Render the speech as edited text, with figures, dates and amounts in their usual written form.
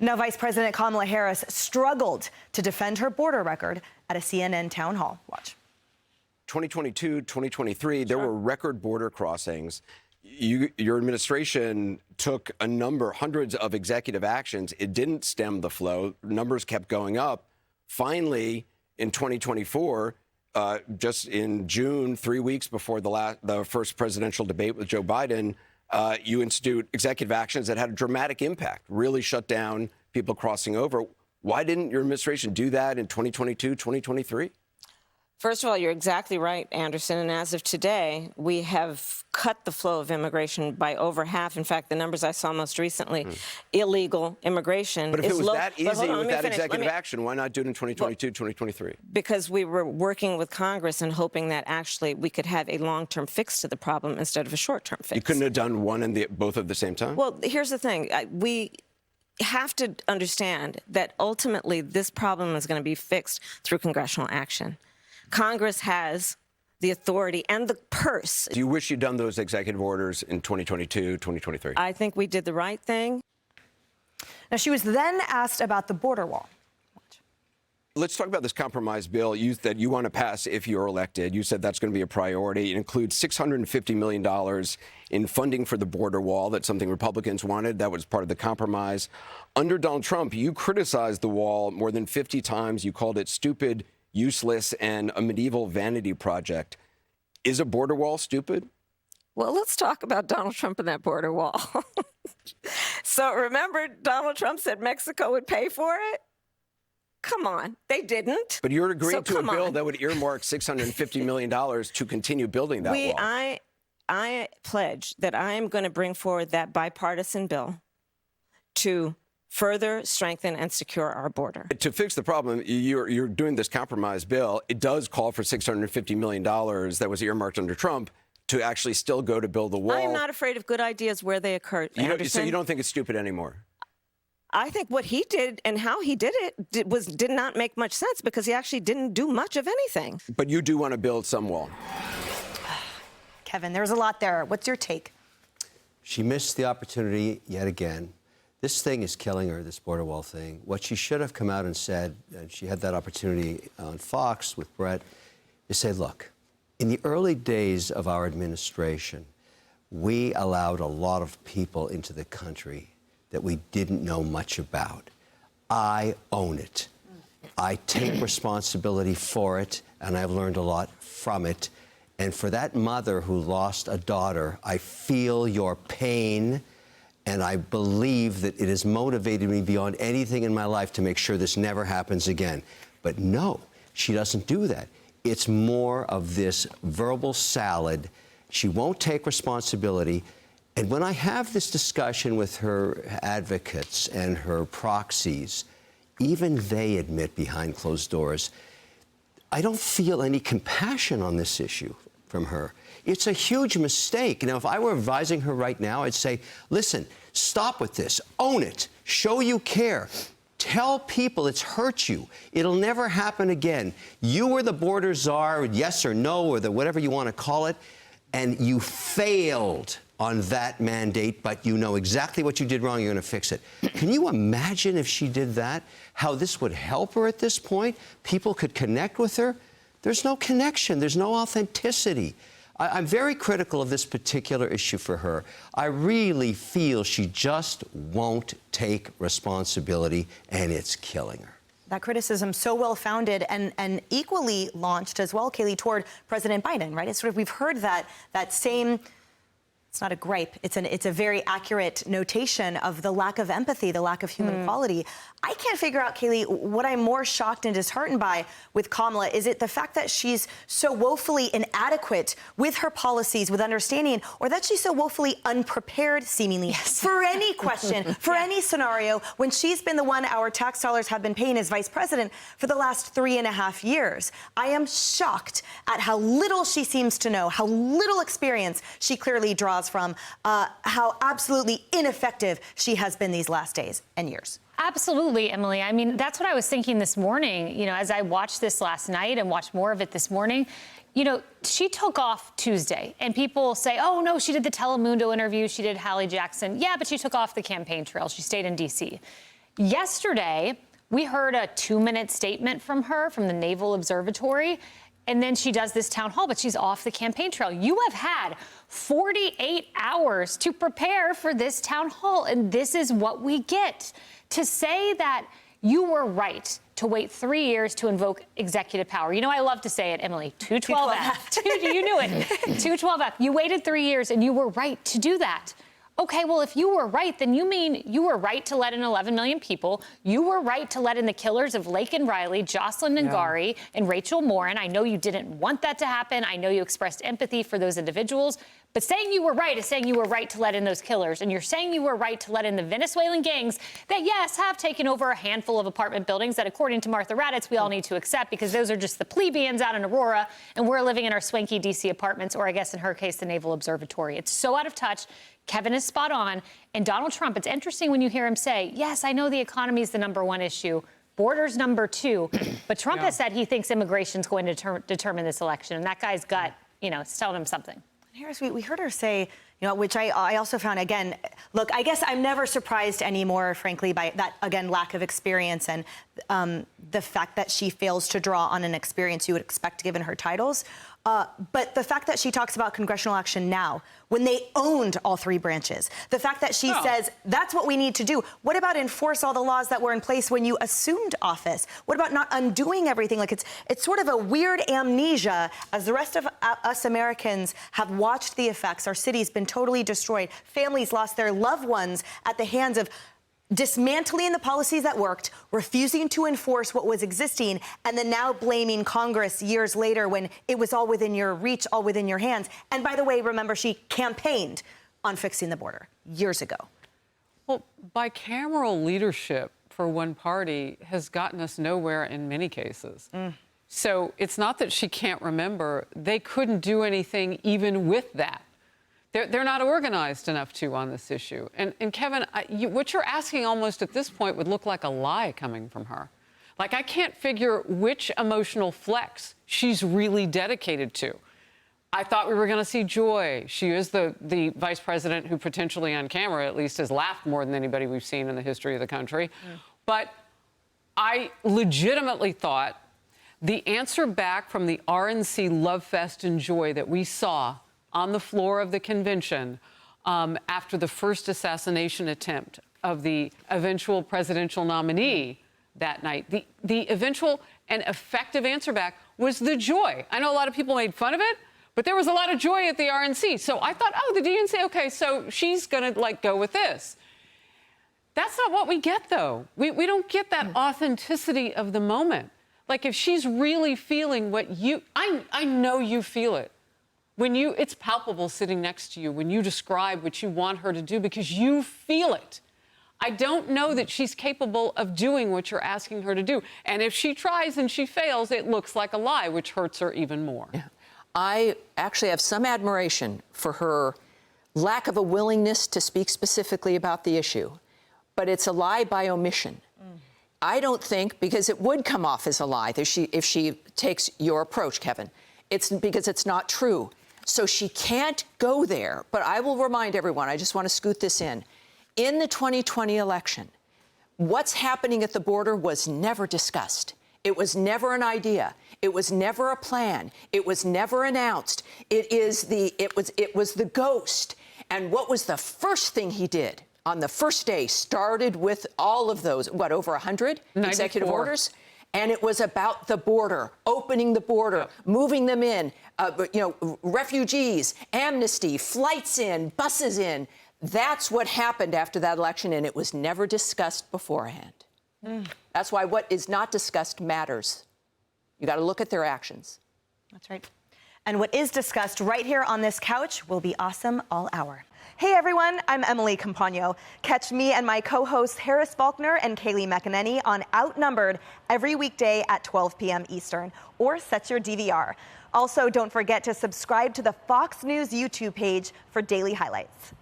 Now, Vice President Kamala Harris struggled to defend her border record at a CNN town hall. Watch. 2022, 2023, there were record border crossings. Your administration took hundreds of executive actions. It didn't stem the flow. Numbers kept going up. Finally, in 2024, just in June, 3 weeks before the first presidential debate with Joe Biden, you institute executive actions that had a dramatic impact, really shut down people crossing over. Why didn't your administration do that in 2022, 2023? First of all, you're exactly right, Anderson. And as of today, we have cut the flow of immigration by over half. In fact, the numbers I saw most recently, illegal immigration But if is it was low. that easy with that executive action, why not do it in 2022, 2023? Because we were working with Congress and hoping that actually we could have a long-term fix to the problem instead of a short-term fix. You couldn't have done one and both at the same time? Well, here's the thing. We have to understand that ultimately this problem is going to be fixed through congressional action. Congress has the authority and the purse. Do you wish you'd done those executive orders in 2022, 2023? I think we did the right thing. Now, she was then asked about the border wall. Let's talk about this compromise bill that you want to pass if you're elected. You said that's going to be a priority. It includes $650 million in funding for the border wall. That's something Republicans wanted. That was part of the compromise. Under Donald Trump, you criticized the wall more than 50 times. You called it stupid, useless, and a medieval vanity project. Is a border wall stupid? Well, let's talk about Donald Trump and that border wall. So remember, Donald Trump said Mexico would pay for it? Come on, they didn't. But you're agreeing to a bill that would earmark $650 million to continue building that wall. I pledge that I am going to bring forward that bipartisan bill to further strengthen and secure our border. To fix the problem, you're doing this compromise bill. It does call for $650 million that was earmarked under Trump to actually still go to build the wall. I am not afraid of good ideas where they occur. So you don't think it's stupid anymore? I think what he did and how he did it did not make much sense because he actually didn't do much of anything. But you do want to build some wall. Kevin, there's a lot there. What's your take? She missed the opportunity yet again. This thing is killing her, this border wall thing. What she should have come out and said, and she had that opportunity on Fox with Brett, is say, look, in the early days of our administration, we allowed a lot of people into the country that we didn't know much about. I own it. I take responsibility for it, and I've learned a lot from it. And for that mother who lost a daughter, I feel your pain. And I believe that it has motivated me beyond anything in my life to make sure this never happens again. But no, she doesn't do that. It's more of this verbal salad. She won't take responsibility. And when I have this discussion with her advocates and her proxies, even they admit behind closed doors, I don't feel any compassion on this issue from her. It's a huge mistake. Now, if I were advising her right now, I'd say, listen, stop with this. Own it. Show you care. Tell people it's hurt you. It'll never happen again. You were the border czar, yes or no, or whatever you want to call it, and you failed on that mandate, but you know exactly what you did wrong. You're going to fix it. Can you imagine if she did that, how this would help her at this point? People could connect with her. There's no connection. There's no authenticity. I'm very critical of this particular issue for her. I really feel she just won't take responsibility, and it's killing her. That criticism so well-founded and equally launched as well, Kayleigh, toward President Biden, right? It's sort of, we've heard that same, it's not a gripe, it's a very accurate notation of the lack of empathy, the lack of human quality. I can't figure out, Kayleigh, what I'm more shocked and disheartened by with Kamala. Is it the fact that she's so woefully inadequate with her policies, with understanding, or that she's so woefully unprepared, seemingly, for any question, for any scenario, when she's been the one our tax dollars have been paying as vice president for the last 3.5 years? I am shocked at how little she seems to know, how little experience she clearly draws from, how absolutely ineffective she has been these last days and years. Absolutely, Emily. I mean, that's what I was thinking this morning, you know, as I watched this last night and watched more of it this morning. You know, she took off Tuesday, and people say, oh, no, she did the Telemundo interview, she did Hallie Jackson. Yeah, but she took off the campaign trail. She stayed in D.C. Yesterday, we heard a 2-minute statement from her from the Naval Observatory, and then she does this town hall, but she's off the campaign trail. You have had 48 hours to prepare for this town hall, and this is what we get. To say that you were right to wait 3 years to invoke executive power. You know, I love to say it, Emily, 212F. You knew it. 212F. You waited 3 years, and you were right to do that. Okay, well, if you were right, then you mean you were right to let in 11 million people. You were right to let in the killers of Lake and Riley, Jocelyn Ngari, and Rachel Morin. I know you didn't want that to happen. I know you expressed empathy for those individuals. But saying you were right is saying you were right to let in those killers. And you're saying you were right to let in the Venezuelan gangs that, yes, have taken over a handful of apartment buildings that, according to Martha Raddatz, we all need to accept because those are just the plebeians out in Aurora. And we're living in our swanky D.C. apartments, or I guess in her case, the Naval Observatory. It's so out of touch. Kevin is spot on. And Donald Trump, it's interesting when you hear him say, yes, I know the economy is the #1 issue. Borders #2. But Trump has said he thinks immigration is going to determine this election. And that guy's gut, it's telling him something. Harris, we heard her say, which I also found, again, look, I guess I'm never surprised anymore, frankly, by that, again, lack of experience and the fact that she fails to draw on an experience you would expect given her titles. But the fact that she talks about congressional action now, when they owned all 3 branches, the fact that she says that's what we need to do. What about enforce all the laws that were in place when you assumed office? What about not undoing everything? Like it's sort of a weird amnesia as the rest of us Americans have watched the effects. Our city's been totally destroyed. Families lost their loved ones at the hands of dismantling the policies that worked, refusing to enforce what was existing, and then now blaming Congress years later when it was all within your reach, all within your hands. And by the way, remember, she campaigned on fixing the border years ago. Well, bicameral leadership for one party has gotten us nowhere in many cases. So it's not that she can't remember. They couldn't do anything even with that. They're not organized enough on this issue. And Kevin, what you're asking almost at this point would look like a lie coming from her. Like, I can't figure which emotional flex she's really dedicated to. I thought we were going to see joy. She is the vice president who potentially on camera at least has laughed more than anybody we've seen in the history of the country. But I legitimately thought the answer back from the RNC love fest and joy that we saw on the floor of the convention after the first assassination attempt of the eventual presidential nominee that night. The eventual and effective answer back was the joy. I know a lot of people made fun of it, but there was a lot of joy at the RNC. So I thought, the DNC, okay, so she's going to, go with this. That's not what we get, though. We don't get that authenticity of the moment. Like, if she's really feeling what I know you feel it. It's palpable sitting next to you when you describe what you want her to do because you feel it. I don't know that she's capable of doing what you're asking her to do. And if she tries and she fails, it looks like a lie, which hurts her even more. Yeah. I actually have some admiration for her lack of a willingness to speak specifically about the issue. But it's a lie by omission. I don't think, because it would come off as a lie if she takes your approach, Kevin. It's because it's not true. So she can't go there. But I will remind everyone, I just want to scoot this in. In the 2020 election, what's happening at the border was never discussed. It was never an idea. It was never a plan. It was never announced. It was the ghost. And what was the first thing he did on the first day? Started with all of those, over 100 executive orders? And it was about the border, opening the border, moving them in, refugees, amnesty, flights in, buses in. That's what happened after that election, and it was never discussed beforehand. That's why what is not discussed matters. You got to look at their actions. That's right. And what is discussed right here on this couch will be awesome all hour. Hey everyone, I'm Emily Campagno. Catch me and my co-hosts Harris Faulkner and Kaylee McEnany on Outnumbered every weekday at 12 p.m. Eastern, or set your DVR. Also, don't forget to subscribe to the Fox News YouTube page for daily highlights.